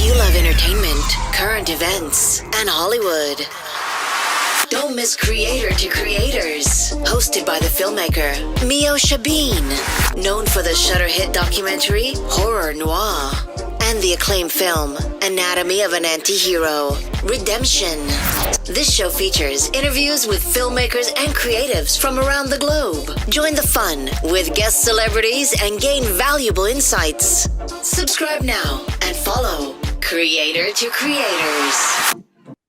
you love entertainment, current events, and Hollywood, don't miss Creator to Creators, hosted by the filmmaker Meosha Bean, known for the Shudder hit documentary Horror Noir and the acclaimed film Anatomy of an Anti-Hero, Redemption. This show features interviews with filmmakers and creatives from around the globe. Join the fun with guest celebrities and gain valuable insights. Subscribe now and follow Creator to Creators.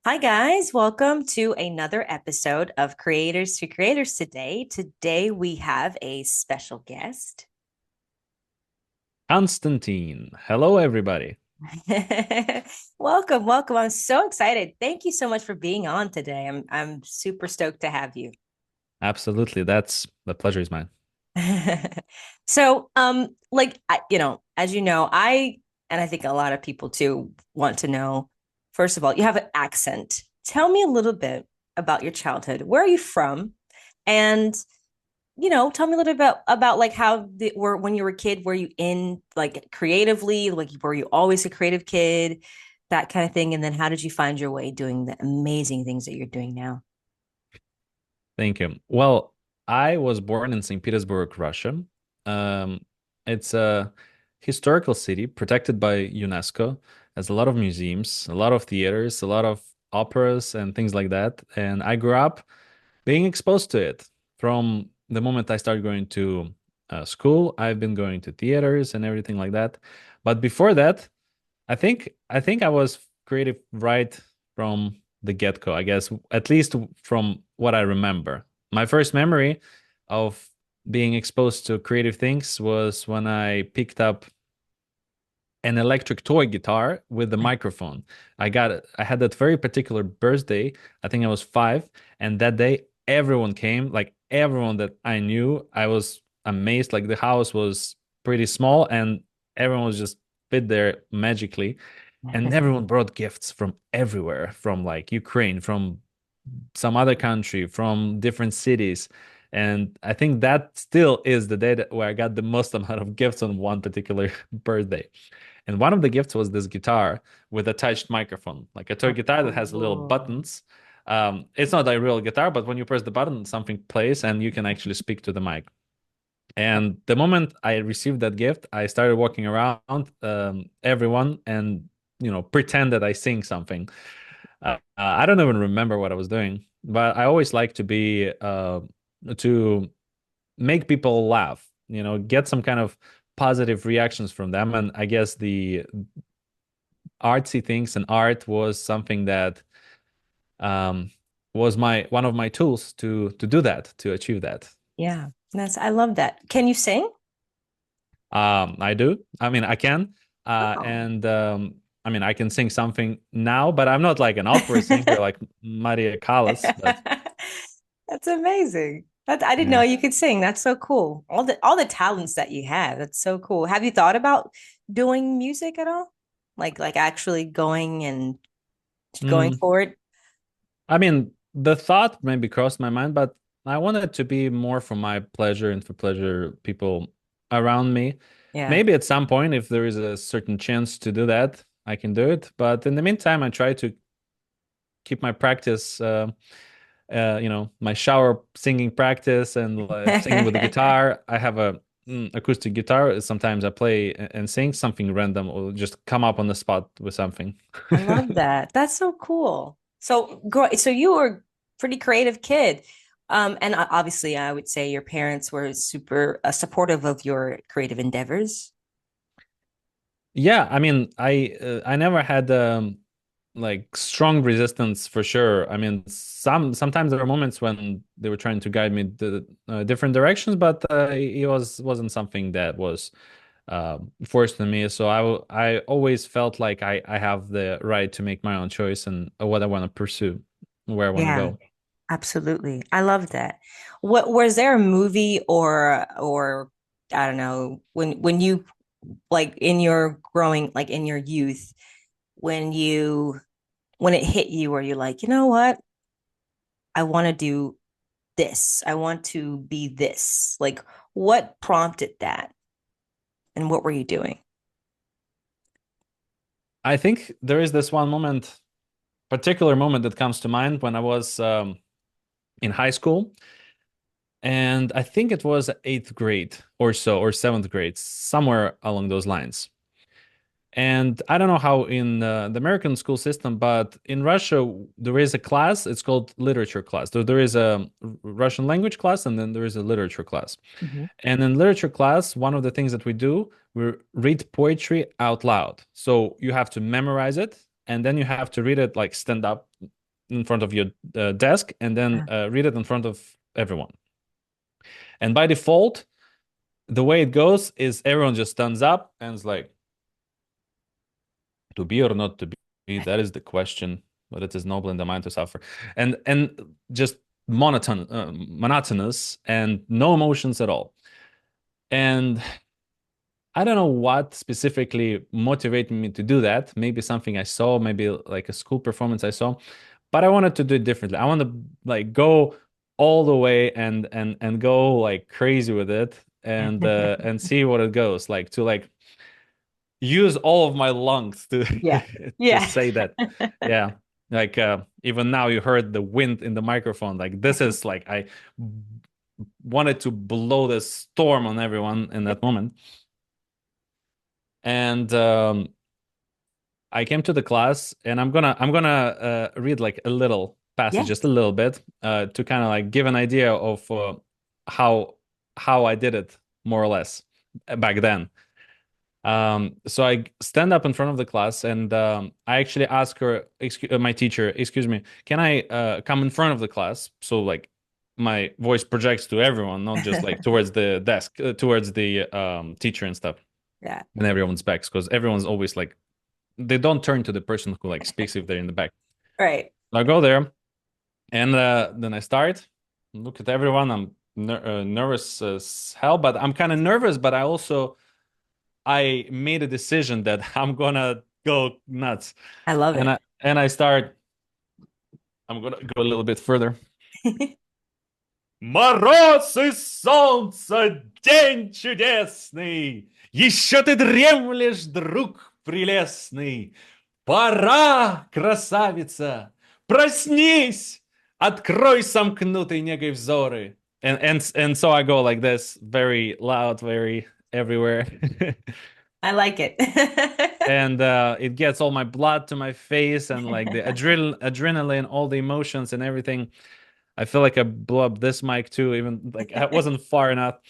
Hi guys, welcome to another episode of Creators to Creators today. Today we have a special guest. Konstantin. Hello, everybody. Welcome. I'm so excited. Thank you so much for being on today. I'm super stoked to have you. Absolutely. The pleasure is mine. So, as you know, I think a lot of people too want to know, first of all, you have an accent. Tell me a little bit about your childhood. Where are you from? And tell me a little bit about like when you were a kid, were you in like creatively, like were you always a creative kid, that kind of thing? And then how did you find your way doing the amazing things that you're doing now? Thank you. Well, I was born in St. Petersburg, Russia. It's a historical city protected by UNESCO. Has a lot of museums, a lot of theaters, a lot of operas and things like that. And I grew up being exposed to it from the moment I started going to school. I've been going to theaters and everything like that. But before that, I think I was creative right from the get-go, I guess, at least from what I remember. My first memory of being exposed to creative things was when I picked up an electric toy guitar with the microphone. I had that very particular birthday. I think I was 5, and that day everyone came, like everyone that I knew. I was amazed. Like the house was pretty small and everyone was just fit there magically. And everyone brought gifts from everywhere, from like Ukraine, from some other country, from different cities. And I think that still is the day where I got the most amount of gifts on one particular birthday. And one of the gifts was this guitar with attached microphone, like a toy guitar that has little buttons. It's not a real guitar, but when you press the button, something plays and you can actually speak to the mic. And the moment I received that gift, I started walking around everyone and, pretend that I sing something. I don't even remember what I was doing, but I always like to make people laugh, get some kind of positive reactions from them. And I guess the artsy things and art was something that was one of my tools to do that, to achieve that. Yeah, I love that. Can you sing? I do. I mean, I can. And I mean, I can sing something now, but I'm not like an opera singer like Maria Callas. But... That's amazing. I didn't know you could sing. That's so cool. All the talents that you have. That's so cool. Have you thought about doing music at all? Like actually going for it? I mean, the thought maybe crossed my mind, but I want it to be more for my pleasure and for pleasure people around me. Yeah. Maybe at some point, if there is a certain chance to do that, I can do it. But in the meantime, I try to keep my practice my shower singing practice and singing with the guitar. I have a acoustic guitar. Sometimes I play and sing something random or just come up on the spot with something. I love that. That's so cool. So you were a pretty creative kid. And obviously I would say your parents were super supportive of your creative endeavors. Yeah, I mean, I never had like strong resistance for sure. I mean, sometimes there are moments when they were trying to guide me to different directions, but it wasn't something that was forced on me. So I always felt like I have the right to make my own choice and what I want to pursue, where I want to go. Absolutely. I love that. What was there a movie or I don't know, when you like in your growing, like in your youth, when it hit you where you're like, you know what? I want to do this. I want to be this. Like, what prompted that? And what were you doing? I think there is this one moment, particular moment that comes to mind when I was in high school, and I think it was eighth grade or so, or seventh grade, somewhere along those lines. And I don't know how in the American school system, but in Russia, there is a class. It's called literature class. So there is a Russian language class, and then there is a literature class. Mhm. And in literature class, one of the things that we do, we read poetry out loud. So you have to memorize it, and then you have to read it like stand up in front of your desk, and then Yeah. read it in front of everyone. And by default, the way it goes is everyone just stands up and is like, to be or not to be, that is the question, but it is noble in the mind to suffer. And just monotonous and no emotions at all. And I don't know what specifically motivated me to do that. Maybe something I saw, maybe like a school performance I saw, but I wanted to do it differently. I want to like go all the way and go like crazy with it and see what it goes like, to like use all of my lungs to Yeah. to Yeah. say that. Yeah, like even now you heard the wind in the microphone. Like this is like I wanted to blow the storm on everyone in that moment. And I came to the class, and I'm gonna read like a little passage, Yeah. just a little bit, to kind of like give an idea of how how I did it more or less back then. So I stand up in front of the class, and I actually ask her, my teacher, excuse me, can I come in front of the class? So like my voice projects to everyone, not just like towards the desk, towards the teacher and stuff, Yeah. and everyone's backs, because everyone's always like, they don't turn to the person who like speaks if they're in the back. Right. I go there, and then I start, look at everyone. I'm nervous as hell, but I'm kind of nervous, but I made a decision that I'm gonna go nuts. I love And it. I start, I'm gonna go a little bit further. Мороз и солнце, день чудесный, еще ты дремлешь, друг прелестный. Пора, красавица, проснись, открой сомкнутый негой взоры. And so I go like this, very loud, very everywhere. I like it. And it gets all my blood to my face, and like the adrenaline, all the emotions and everything. I feel like I blew up this mic too, even like I wasn't far enough.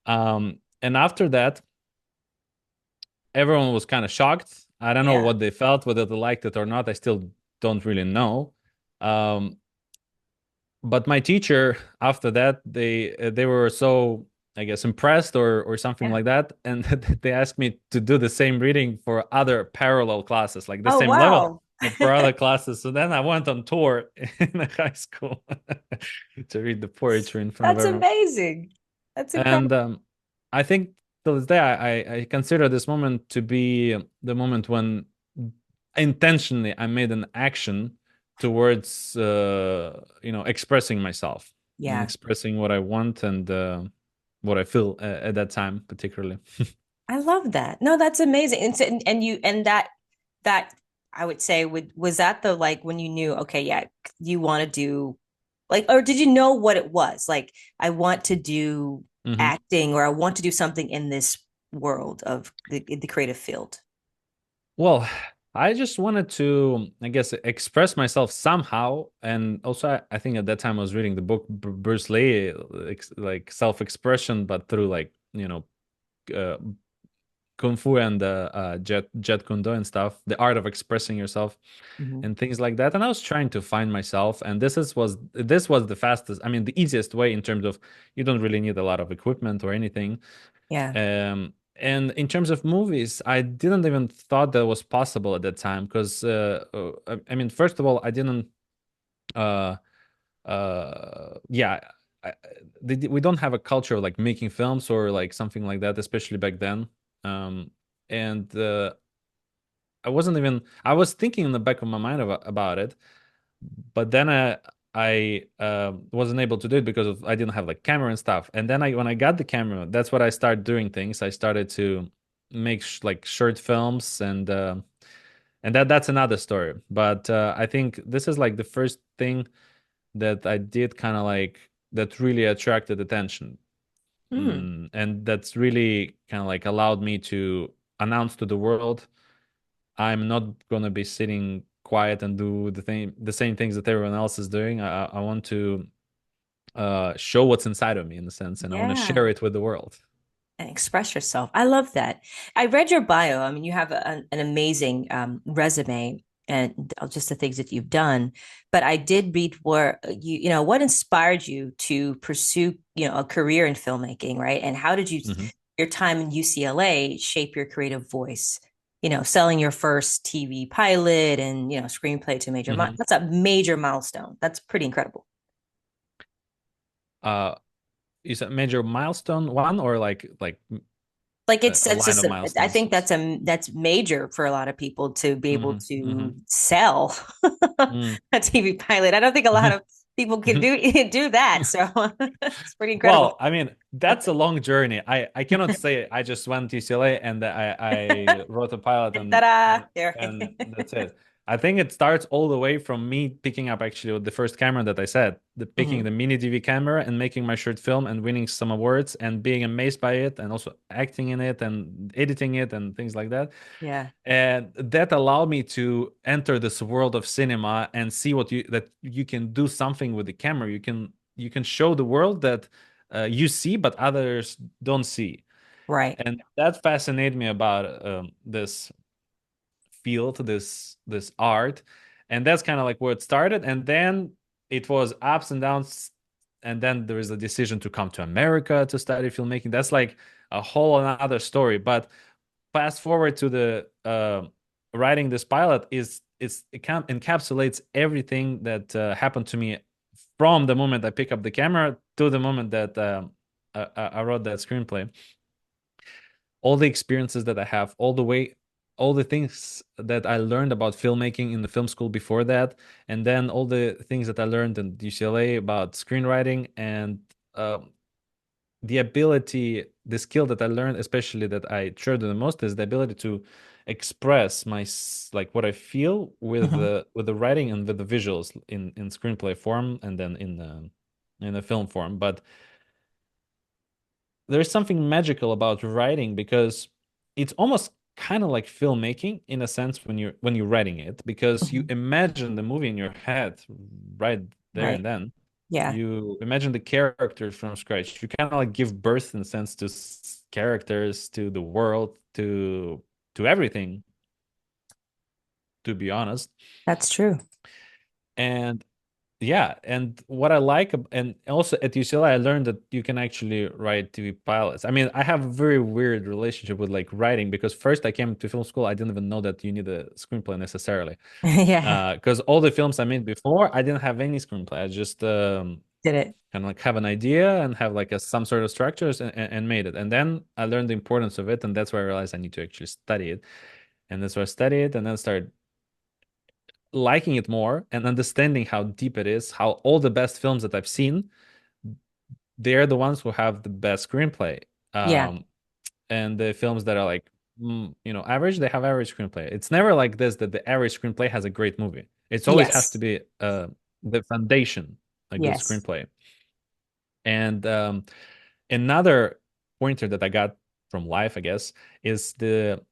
And after that, everyone was kind of shocked. I don't know Yeah. what they felt, whether they liked it or not. I still don't really know. Um, but my teacher, after that, they were so, I guess, impressed or something Yeah. like that, and they asked me to do the same reading for other parallel classes, like the Oh, same level, wow. but for other classes. So then I went on tour in high school to read the poetry in front of That's everyone. amazing. That's And incredible. I think till this day, I consider this moment to be the moment when intentionally I made an action towards expressing myself and Yeah. expressing what I want and what I feel at that time particularly. I love that. No, that's amazing. And you and that I would say was that the like when you knew, okay, yeah, you want to do like, or did you know what it was? Like, I want to do Mhm. acting, or I want to do something in this world of the creative field. Well, I just wanted to, I guess, express myself somehow. And also, I think at that time I was reading the book Bruce Lee, like self-expression, but through like, uh, Kung Fu and Jet Kundo and stuff, the art of expressing yourself Mhm. and things like that. And I was trying to find myself, and this was the fastest, I mean, the easiest way in terms of you don't really need a lot of equipment or anything. Yeah. And in terms of movies, I didn't even thought that was possible at that time because I mean, first of all, I didn't uh yeah, I, we don't have a culture of like making films or like something like that, especially back then. Um, and I wasn't even, I was thinking in the back of my mind about it, but then I wasn't able to do it because I didn't have like camera and stuff. And then when I got the camera, that's what I started doing things. I started to make like short films and and that's another story. But I think this is like the first thing that I did kind of like that really attracted attention. Hmm. And that's really kind of like allowed me to announce to the world I'm not gonna be sitting quiet and do the same things that everyone else is doing. I want to show what's inside of me in a sense, and I want to share Yeah. it with the world. And express yourself. I love that. I read your bio. I mean, you have an amazing resume and just the things that you've done. But I did read where what inspired you to pursue, a career in filmmaking, right? And how did Hmm. your time in UCLA shape your creative voice? Selling your first TV pilot and, screenplay to Hmm. that's a major milestone. That's pretty incredible. Uh, is it major milestone one or like Like a it's line just of I milestones? think that's major for a lot of people to be able Hmm. to Hmm. sell a TV pilot. I don't think a lot of people can do that. So it's pretty incredible. Well, I mean, that's a long journey. I cannot say I just went to UCLA and I wrote a pilot and Ta-da! and There. and that's it. I think it starts all the way from me picking up actually the first camera that I said, the picking Mhm. the mini DV camera and making my short film and winning some awards and being amazed by it and also acting in it and editing it and things like that. Yeah. And that allowed me to enter this world of cinema and see that you can do something with the camera. You can show the world that you see but others don't see, Right. and that fascinated me about this field, this art. And that's kind of like where it started, and then it was ups and downs. And then there is a decision to come to America to study filmmaking. That's like a whole another story. But fast forward to the writing this pilot, it encapsulates everything that happened to me from the moment I pick up the camera to the moment that I wrote that screenplay. All the experiences that I have, all the things that I learned about filmmaking in the film school before that, and then all the things that I learned in UCLA about screenwriting, and um, the skill that I learned, especially that I treasure the most, is the ability to express like what I feel Mhm. with the writing and with the visuals in screenplay form, and then in the film form. But there's something magical about writing because it's almost kind of like filmmaking in a sense when you're writing it, because you Mhm. imagine the movie in your head right there Right. and then. Yeah. You imagine the characters from scratch. You kind of like give birth in a sense to characters, to the world, to everything, to be honest. That's true. And yeah, and what I like, and also at UCLA, I learned that you can actually write TV pilots. I mean, I have a very weird relationship with like writing, because first I came to film school, I didn't even know that you need a screenplay necessarily. Yeah. Because all the films I made before, I didn't have any screenplay. I just Did it. kind of like have an idea and have like some sort of structures and made it. And then I learned the importance of it, and that's why I realized I need to actually study it. And that's why I studied it, and then started liking it more and understanding how deep it is, how all the best films that I've seen, they're the ones who have the best screenplay. Yeah. Um, and the films that are like, average, they have average screenplay. It's never like this that the average screenplay has a great movie. It's always has to Yes. be the foundation, a good Yes. screenplay. And another pointer that I got from life, I guess, is the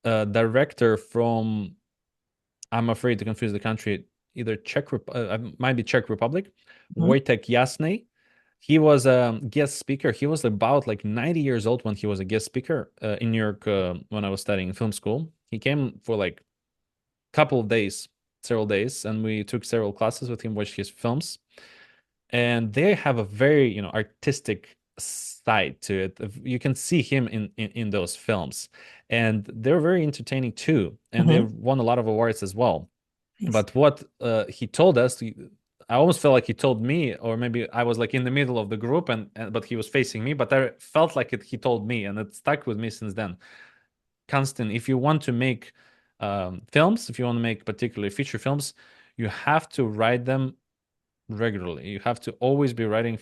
director from, I'm afraid to confuse the country, either might be Czech Republic, Mhm. Wojtek Jasny. He was a guest speaker. He was about like 90 years old when he was a guest speaker in New York when I was studying film school. He came for like a couple of days, several days, and we took several classes with him, watched his films. And they have a very, artistic side to it. You can see him in those films, and they're very entertaining too, and they've Mhm. won a lot of awards as well. Nice. But what he told us, I almost felt like he told me, or maybe I was like in the middle of the group, and but he was facing me. But I felt like he told me, and it stuck with me since then. Constant, if you want to make films, if you want to make particularly feature films, you have to write them regularly. You have to always be writing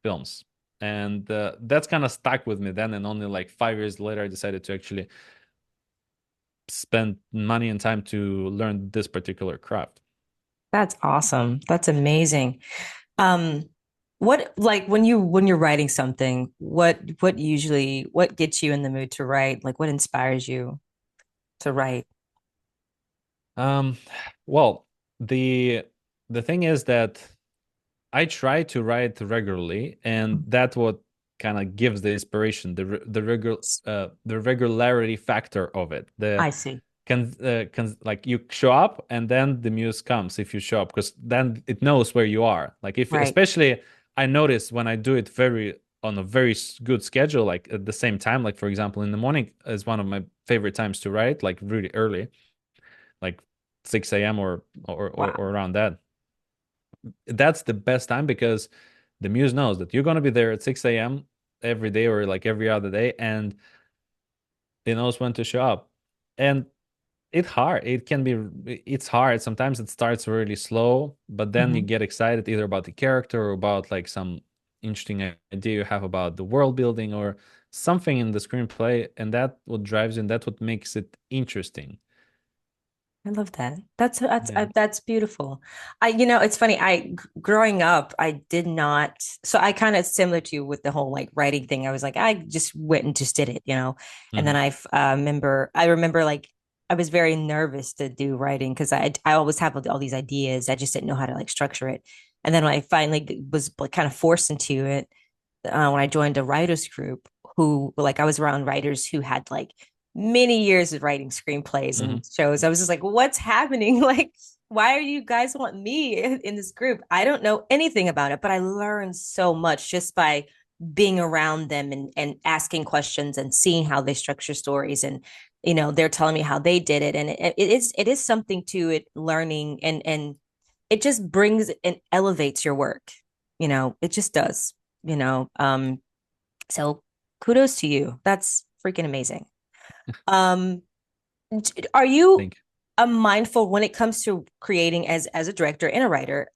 films. And that's kind of stuck with me then. And only like 5 years later, I decided to actually spend money and time to learn this particular craft. That's awesome. That's amazing. Um, what like when you're writing something, what gets you in the mood to write? Like what inspires you to write? Um, well, the the thing is that I try to write regularly, and that's what kind of gives the inspiration, the regularity factor of it. The I see. can like you show up and then the muse comes if you show up, because then it knows where you are. Like if Right. especially I notice when I do it very on a very good schedule, like at the same time, like for example in the morning is one of my favorite times to write, like really early, like 6 a.m. Wow. or around that. That's the best time because the muse knows that you're gonna be there at 6 a.m. every day or like every other day, and it knows when to show up. And it's hard. Sometimes it starts really slow, but then you Mhm. get excited either about the character or about like some interesting idea you have about the world building or something in the screenplay, and that what drives you and that's what makes it interesting. I love that. That's Yeah. that's beautiful. It's funny. Growing up, I did not. So I kind of similar to you with the whole like writing thing. I was like, I just went and just did it. And then Hmm. I remember like I was very nervous to do writing because I always have all these ideas. I just didn't know how to like structure it. And then when I finally was like, kind of forced into it, when I joined a writers group, who like I was around writers who had like many years of writing screenplays Hmm. and shows. I was just like, what's happening? Like, why are you guys want me in this group? I don't know anything about it, but I learned so much just by being around them and asking questions and seeing how they structure stories. And they're telling me how they did it. And it is something to it, learning, and it just brings and elevates your work. It just does, you know. So kudos to you. That's freaking amazing. Um, are you Think. a mindful when it comes to creating as a director and a writer?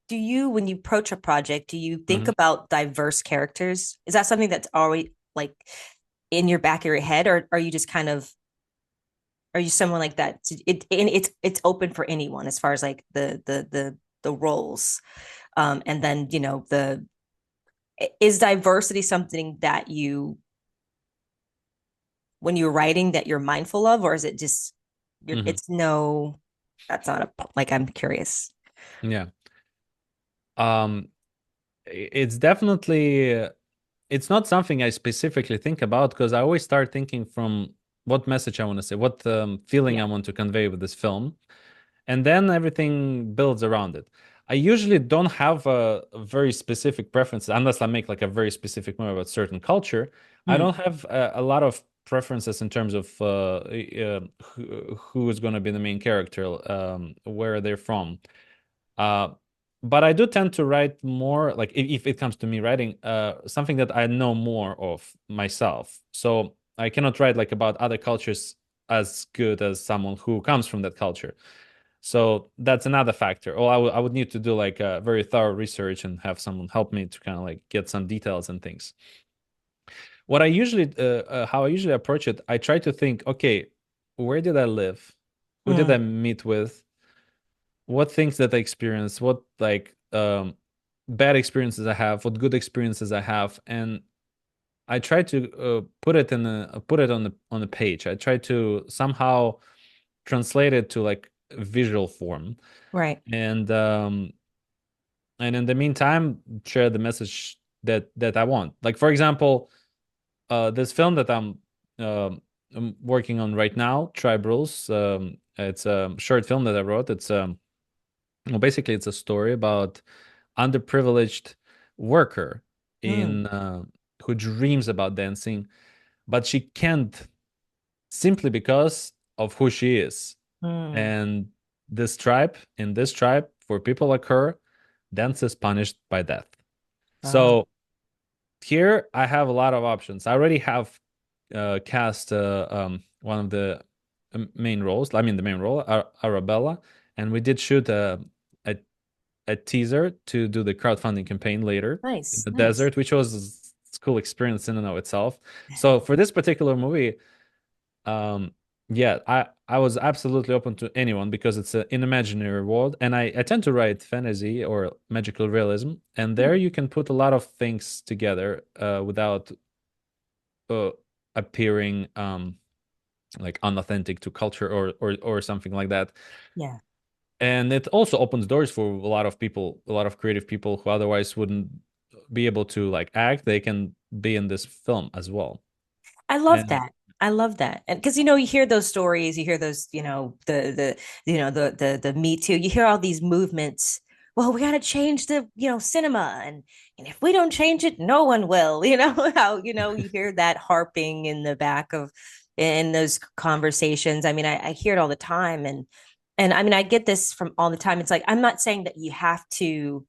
Do you, when you approach a project, do you think Hmm. about diverse characters? Is that something that's always like in your back of your head, or are you just kind of are you someone like that? And it's open for anyone as far as like the roles. And then the is diversity something that you when you're writing that you're mindful of, or is it just Hmm. it's no, that's not a like I'm curious. Yeah. Um, it's definitely it's not something I specifically think about because I always start thinking from what message I want to say, what feeling Yeah. I want to convey with this film, and then everything builds around it. I usually don't have a very specific preference unless I make like a very specific movie about certain culture. I Hmm. don't have a lot of preferences in terms of who is going to be the main character, where they're from. Uh, but I do tend to write more, like if it comes to me writing, something that I know more of myself. So I cannot write like about other cultures as good as someone who comes from that culture. So that's another factor. Or I would need to do like a very thorough research and have someone help me to kind of like get some details and things. How I usually approach it, I try to think, okay, where did I live? Who did Mm. I meet with? What things that I experienced, what like bad experiences I have, what good experiences I have, and I try to put it on the page. I try to somehow translate it to like visual form, Right. and in the meantime, share the message that I want. Like for example, this film that I'm working on right now, Tribe Rules. It's a short film that I wrote. It's well, basically, it's a story about underprivileged worker Mm. in who dreams about dancing, but she can't simply because of who she is. Mm. And this tribe, for people like her, dance is punished by death. Oh. So here I have a lot of options. I already have cast one of the main roles. I mean, the main role, Arabella, and we did shoot a a teaser to do the crowdfunding campaign later in Nice. the Nice. desert, which was a cool experience in and of itself. So for this particular movie, um, Yeah, I was absolutely open to anyone because it's an imaginary world, and I tend to write fantasy or magical realism, and there Hmm. you can put a lot of things together without uh, appearing like unauthentic to culture or something like that. Yeah. And it also opens doors for a lot of people, a lot of creative people who otherwise wouldn't be able to like act. They can be in this film as well. I love And that. I love that. And because you hear those stories, you hear those, the Me Too, you hear all these movements. Well, we got to change the, cinema, and if we don't change it, no one will. How, you hear that harping in the back of in those conversations. I mean, I hear it all the time, and I mean, I get this from all the time. It's like I'm not saying that you have to,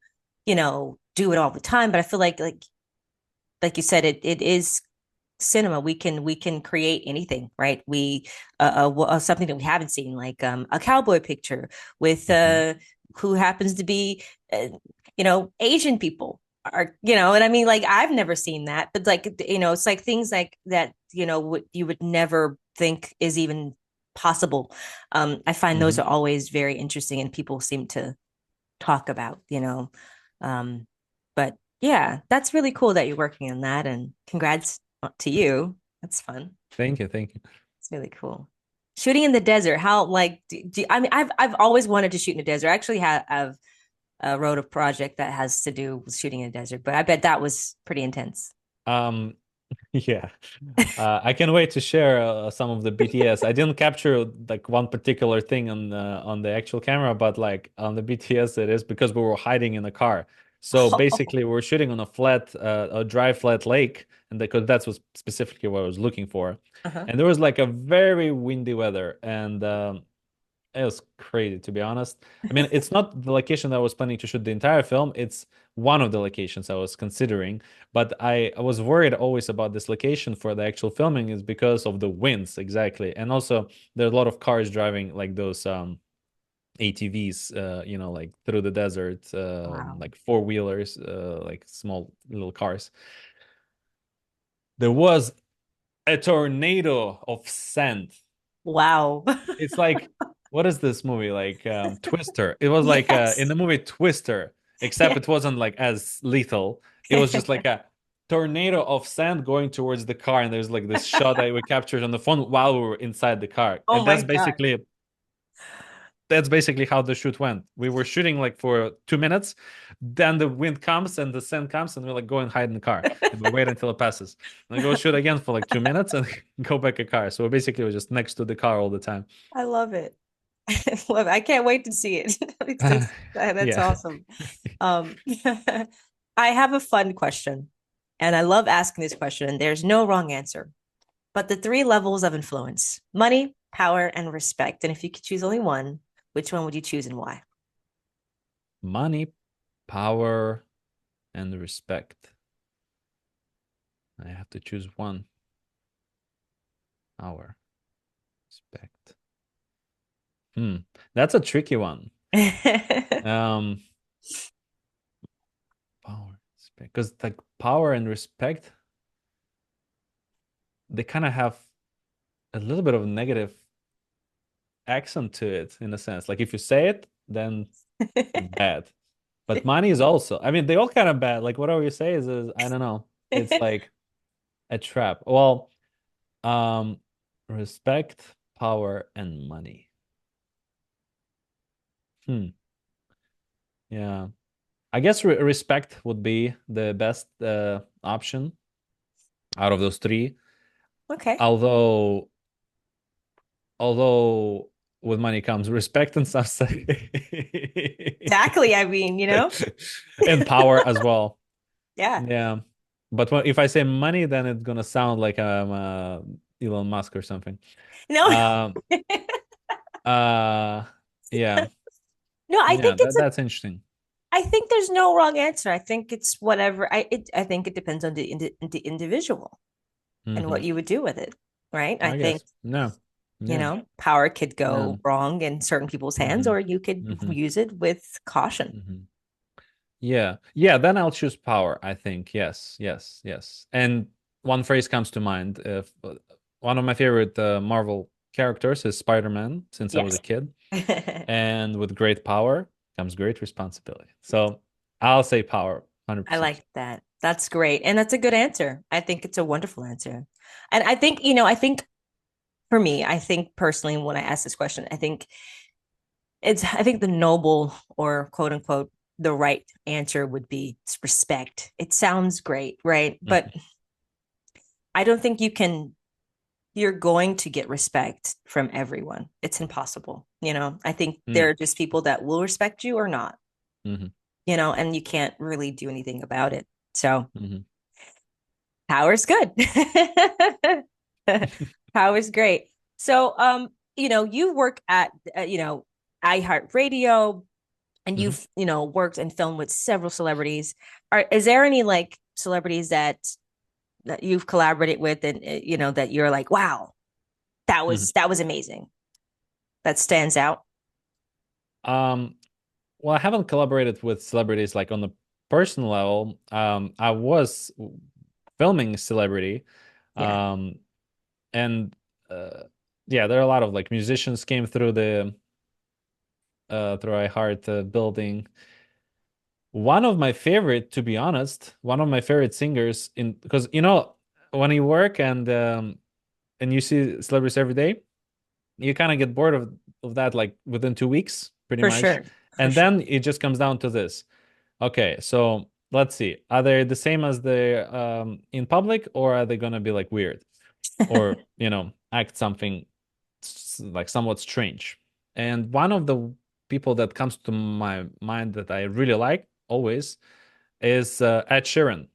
do it all the time, but I feel like you said, it is cinema. We can create anything, right? We something that we haven't seen, like a cowboy picture with Mhm. who happens to be Asian people, are, and I mean, like, I've never seen that, but like, it's like things like that, you would never think is even possible. I find those Mhm. are always very interesting, and people seem to talk about, um but yeah, that's really cool that you're working on that, and congrats to you. That's fun. Thank you, thank you. It's really cool. Shooting in the desert, how, like, I mean, I've always wanted to shoot in the desert. I actually have wrote a project that has to do with shooting in the desert, but I bet that was pretty intense. Um, yeah. I can wait to share some of the BTS. I didn't capture like one particular thing on the actual camera, but like on the BTS it is because we were hiding in a car. So Oh, basically, we're shooting on a dry flat lake, and because that's what specifically what I was looking for. uh-huh. And there was like a very windy weather, and it was crazy, to be honest. I mean, it's not the location that I was planning to shoot the entire film. It's one of the locations I was considering, but I was worried always about this location for the actual filming is because of the winds, exactly. And also there are a lot of cars driving like those ATVs, like through the desert, Wow. like four-wheelers, like small little cars. There was a tornado of sand. Wow. It's like, what is this movie? Like Twister. It was like in Yes. the movie Twister, except Yeah. it wasn't like as lethal. It was just like a tornado of sand going towards the car, and there's like this shot that we captured on the phone while we were inside the car. Oh And my God. that's basically how the shoot went. We were shooting like for 2 minutes, then the wind comes and the sand comes, and we're like go and hide in the car, and we wait until it passes. And then go shoot again for like 2 minutes and go back a car. So basically we're just next to the car all the time. I love it. I love it. I can't wait to see it. That's Yeah. awesome. Um, I have a fun question, and I love asking this question, and there's no wrong answer. But the three levels of influence: money, power, and respect. And if you could choose only one, which one would you choose and why? Money, power, and respect. I have to choose one. Power, respect. Hmm. That's a tricky one. Um, Power, respect. Because like power and respect, they kind of have a little bit of a negative accent to it in a sense. Like if you say it, then bad. But money is also, I mean, they all kind of bad. Like whatever you say is I don't know. It's like a trap. Well, um, respect, power, and money. Hmm. Yeah. I guess respect would be the best option out of those three. Okay. Although, although with money comes respect and stuff, Exactly. I mean, and power as well. yeah. Yeah. But if I say money, then it's gonna sound like I'm Elon Musk or something. No, Um. Uh. Yeah. no, Yeah. That's interesting. I think there's no wrong answer. I think it's whatever. I think it depends on the individual and Hmm. what you would do with it, right? I I think, guess. No. Yeah. power could Yeah. go wrong in certain people's hands, Hmm. or you could Hmm. use it with caution. Hmm. Yeah. Yeah. Then I'll choose power, I think. Yes. Yes. Yes. And one phrase comes to mind. If one of my favorite Marvel characters is Spider-Man since I was a Yes. kid. And with great power comes great responsibility. So I'll say power, I 100%. like that. That's great. And that's a good answer. I think it's a wonderful answer. And I think, I think for me, I think personally, when I ask this question, I think the noble or quote unquote, the right answer would be respect. It sounds great, right? But I don't think you're going to get respect from everyone. It's impossible. I think there are just people that will respect you or not, Mm-hmm. And you can't really do anything about it. So Mm-hmm. power's good. Power's great. So, you work at, iHeart Radio, and Mm-hmm. you've, worked and filmed with several celebrities. Is there any like celebrities that you've collaborated with and, that you're like, wow, that Mm-hmm. was amazing. That stands out. Well, I haven't collaborated with celebrities like on the personal level. I was filming a celebrity. Yeah. Um, and yeah, there are a lot of like musicians came through the through iHeart building. One of my favorite, to be honest, one of my favorite singers in because when you work and you see celebrities every day, you kind of get bored of that like within 2 weeks, pretty For much. sure. For And sure. then it just comes down to this. Okay, so let's see. Are they the same as the in public, or are they gonna be like weird? Or, act something like somewhat strange? And one of the people that comes to my mind that I really like always is Ed Sheeran.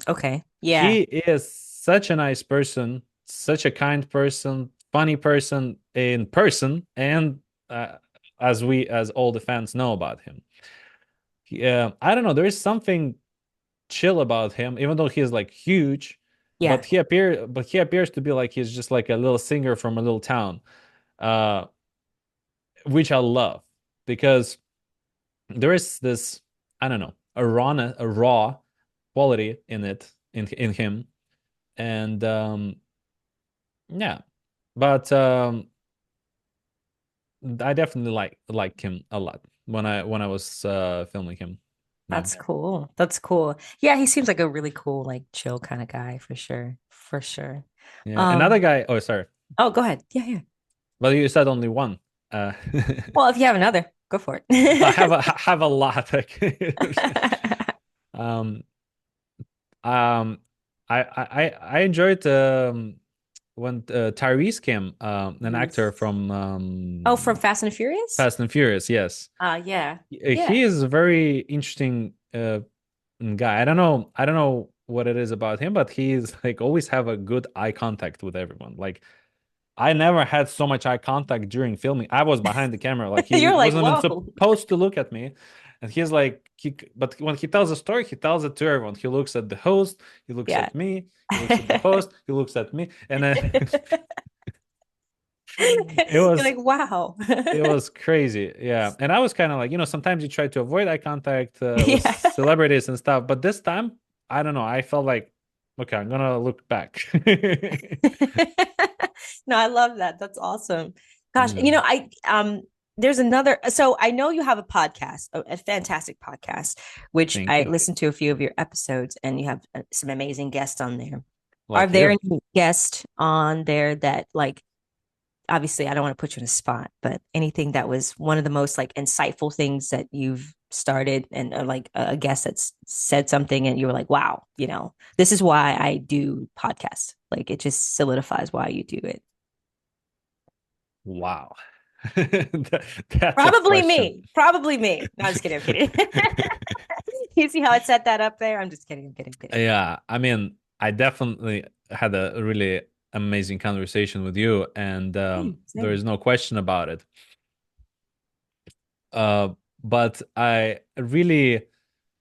Okay. Yeah. He is such a nice person, such a kind person, funny person in person, and as all the fans know about him. I don't know. There is something chill about him, even though he's like huge, Yeah. but he appears to be like he's just like a little singer from a little town, uh, which I love because there is this, I don't know, a raw quality in it in him, and yeah, but I definitely like him a lot when I was filming him. Yeah, That's cool. That's cool. Yeah, he seems like a really cool, like chill kind of guy for sure. For sure. yeah. Another guy. Oh, sorry, Oh, go ahead. Yeah, yeah. but you said only one. Well, if you have another, go for I have it. a lot. um, um, I enjoyed when Tyrese came, an actor Yes. from Oh, from Fast and Furious? Fast and Furious. Yes, Yeah. he Yeah. is a very interesting guy. I don't know what it is about him, but he's like always have a good eye contact with everyone. Like I never had so much eye contact during filming. I was behind the camera, like he You're like, wasn't even whoa. supposed to look at me. And he's like, but when he tells a story, he tells it to everyone. He looks at the host, he looks Yeah. at me, he looks at the host, he looks at me, and it You're was like, wow. it was crazy. Yeah, and I was kind of like, sometimes you try to avoid eye contact with Yeah. celebrities and stuff, but this time, I don't know. I felt like, okay, I'm gonna look back. No, I love that. That's awesome. Gosh, Yeah. there's another, so I know you have a podcast, a fantastic podcast, which Thank I you. listened to a few of your episodes, and you have some amazing guests on there. Are Like there you. any guests on there that, like, obviously I don't want to put you in a spot, but anything that was one of the most like insightful things that you've started, and like a guest that's said something and you were like, wow, this is why I do podcasts. Like it just solidifies why you do it. Wow. That's a Probably question. me. Probably me. No, I'm just kidding. I'm kidding. You see how I set that up there? I'm just kidding. I'm kidding. I'm kidding. Yeah, I mean, I definitely had a really amazing conversation with you, and Same, there same. is no question about it. Uh, but I really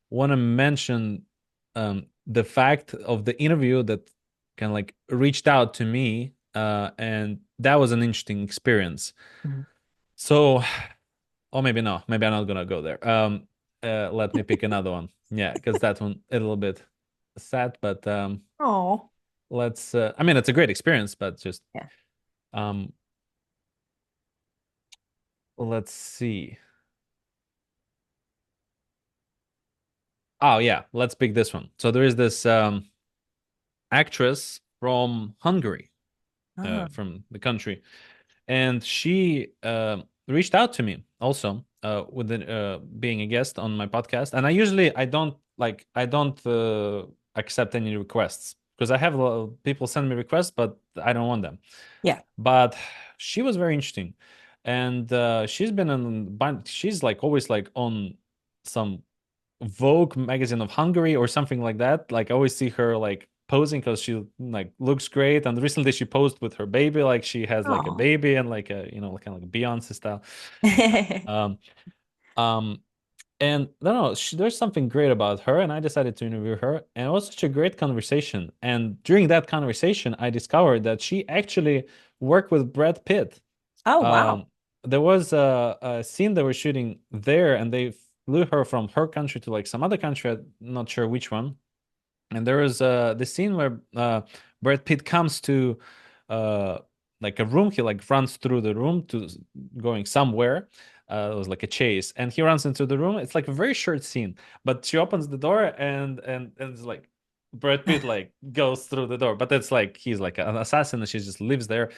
want to mention the fact of the interview that kind of like reached out to me, and that was an interesting experience. Mhm. So, or maybe no, maybe I'm not gonna go there. Let me pick another one. Yeah, because that one a little bit sad, but Oh, let's. I mean, it's a great experience, but just yeah. Um, let's see. Oh yeah, let's pick this one. So there is this actress from Hungary, Oh, from the country, and she reached out to me also with being a guest on my podcast. And I don't accept any requests because I have a lot of people send me requests, but I don't want them. yeah. But she was very interesting, and she's been she's like always like on some Vogue magazine of Hungary or something like that. Like I always see her like posing because she like looks great. And recently she posed with her baby, like she has like a Oh. baby and like a kind of like Beyonce style. Um, um, and I don't know, there's something great about her, and I decided to interview her, and it was such a great conversation. And during that conversation, I discovered that she actually worked with Brad Pitt. Oh, wow. Um, there was a scene they were shooting there, and they flew her from her country to like some other country. I'm not sure which one. And there was the scene where Brad Pitt comes to uh, like a room. He like runs through the room to going somewhere. It was like a chase, and he runs into the room. It's like a very short scene, but she opens the door, and it's like Brad Pitt like goes through the door, but it's like he's like an assassin, and she just lives there,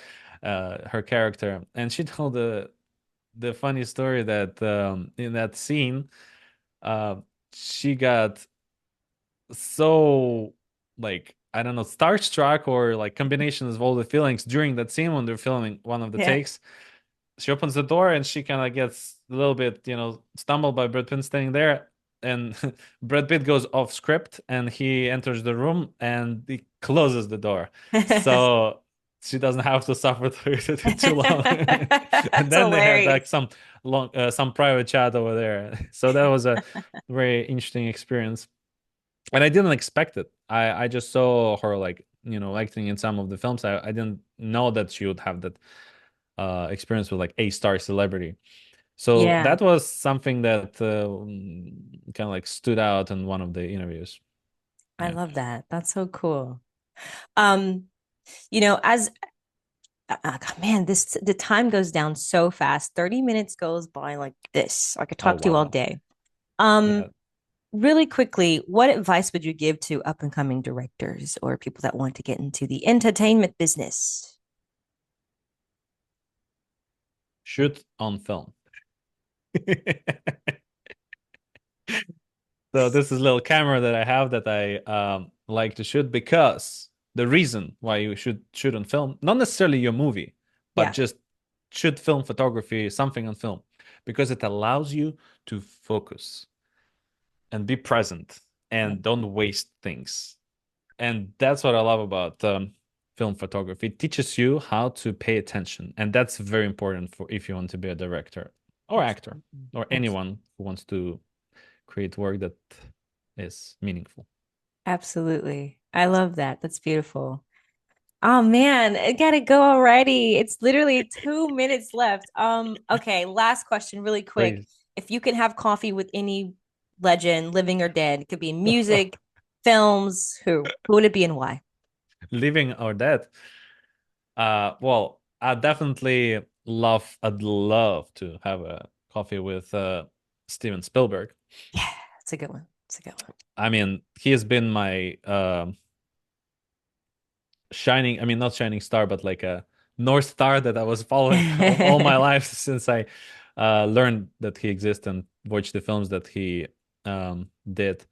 her character. And she told the funny story that in that scene, uh, she got so like I don't know, starstruck or like combinations of all the feelings during that scene when they're filming one of the Yeah. takes. She opens the door and she kind of gets a little bit, stumbled by Brad Pitt standing there. And Brad Pitt goes off script and he enters the room and he closes the door. So she doesn't have to suffer through it too long. And That's then they had like hilarious. some private chat over there. So that was a very interesting experience. And I didn't expect it. I just saw her like, acting in some of the films. I didn't know that she would have that experience with like a star celebrity. So Yeah, that was something that kind of like stood out in one of the interviews. I Yeah. love that. That's so cool. Um, as man, the time goes down so fast. 30 minutes goes by like this. I could Oh talk to you all wow. day. Um, Yeah. really quickly, what advice would you give to up and coming directors or people that want to get into the entertainment business? Shoot on film. So this is a little camera that I have that I like to shoot because the reason why you should shoot on film, not necessarily your movie, but Yeah, just shoot film photography, something on film, because it allows you to focus and be present yeah, and don't waste things. And that's what I love about film photography. It teaches you how to pay attention, and that's very important for if you want to be a director or actor absolutely. or anyone who wants to create work that is meaningful. Absolutely. I love that. That's beautiful. Oh man, I gotta go already. It's literally 2 minutes left. Okay, last question, really quick. Crazy. If you can have coffee with any legend, living or dead, it could be in music, films, who would it be and why? Living or dead. Well, I'd love to have a coffee with Steven Spielberg. Yeah, it's a good one. It's a good one. I mean, he has been my shining, I mean, not shining star, but like a North Star that I was following all my life since I learned that he exists and watched the films that he did.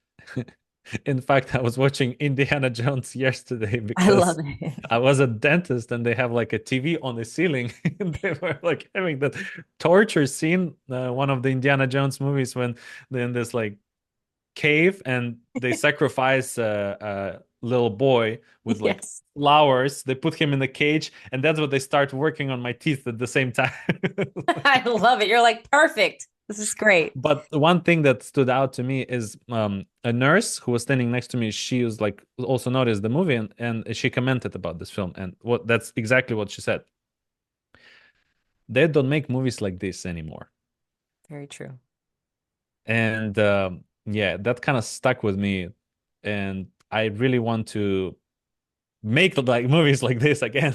In fact, I was watching Indiana Jones yesterday I love because it. I was a dentist and they have like a TV on the ceiling. And they were like having that torture scene, one of the Indiana Jones movies when they're in this like cave and they sacrifice a little boy with like Yes. flowers. They put him in the cage, and that's what they start working on my teeth at the same time. I love it. You're like perfect. This is great. But one thing that stood out to me is a nurse who was standing next to me. She was like also noticed the movie and she commented about this film, and what that's exactly what she said. They don't make movies like this anymore. Very true. And yeah, that kind of stuck with me, and I really want to make like movies like this again.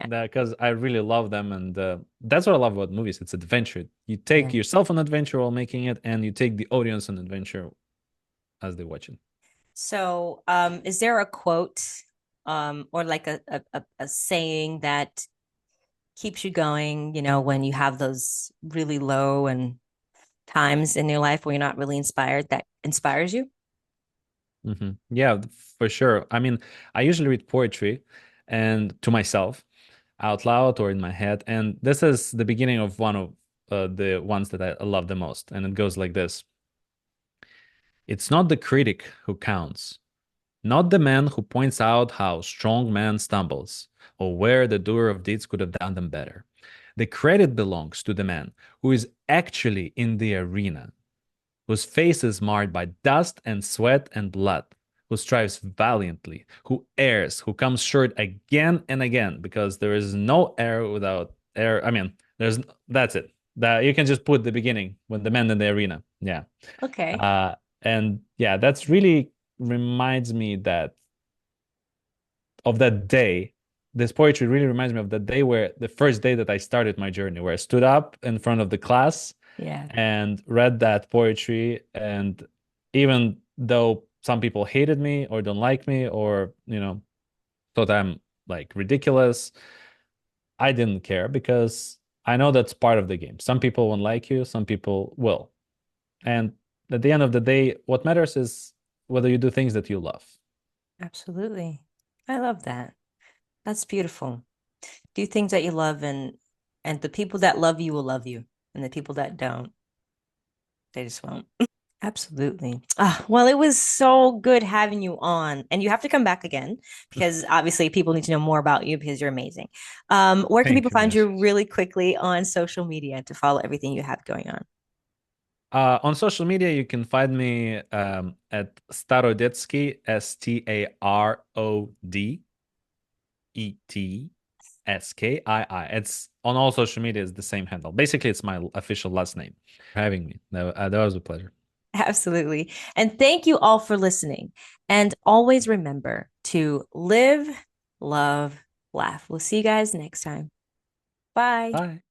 because I really love them, and that's what I love about movies. It's adventure. You take Yeah. yourself on adventure while making it, and you take the audience on adventure as they watch it. So, is there a quote, or like a saying that keeps you going, when you have those really low and times in your life where you're not really inspired, that inspires you? Yeah, for sure. I mean, I usually read poetry and to myself out loud or in my head, and this is the beginning of one of the ones that I love the most, and it goes like this: It's not the critic who counts, not the man who points out how strong man stumbles, or where the doer of deeds could have done them better. The credit belongs to the man who is actually in the arena, whose face is marred by dust and sweat and blood, who strives valiantly, who errs, who comes short again and again, because there is no error without error. I mean, that's it. That you can just put the beginning when the man in the arena. Yeah. Okay. Uh, and yeah, that's really reminds me that of that day. This poetry really reminds me of that day where the first day that I started my journey, where I stood up in front of the class Yeah. and read that poetry. And even though some people hated me or don't like me or, thought I'm like ridiculous, I didn't care because I know that's part of the game. Some people won't like you, some people will. And at the end of the day, what matters is whether you do things that you love. Absolutely. I love that. That's beautiful. Do things that you love, and the people that love you will love you. And the people that don't, they just won't. Absolutely. Well, it was so good having you on. And you have to come back again because obviously people need to know more about you because you're amazing. Where can Thank people you, find Mios. you really quickly on social media to follow everything you have going on? On social media, you can find me at Starodetskii, Starodetskii. It's on all social media. It's the same handle. Basically, it's my official last name. For having me. That was a pleasure. Absolutely. And thank you all for listening. And always remember to live, love, laugh. We'll see you guys next time. Bye. Bye.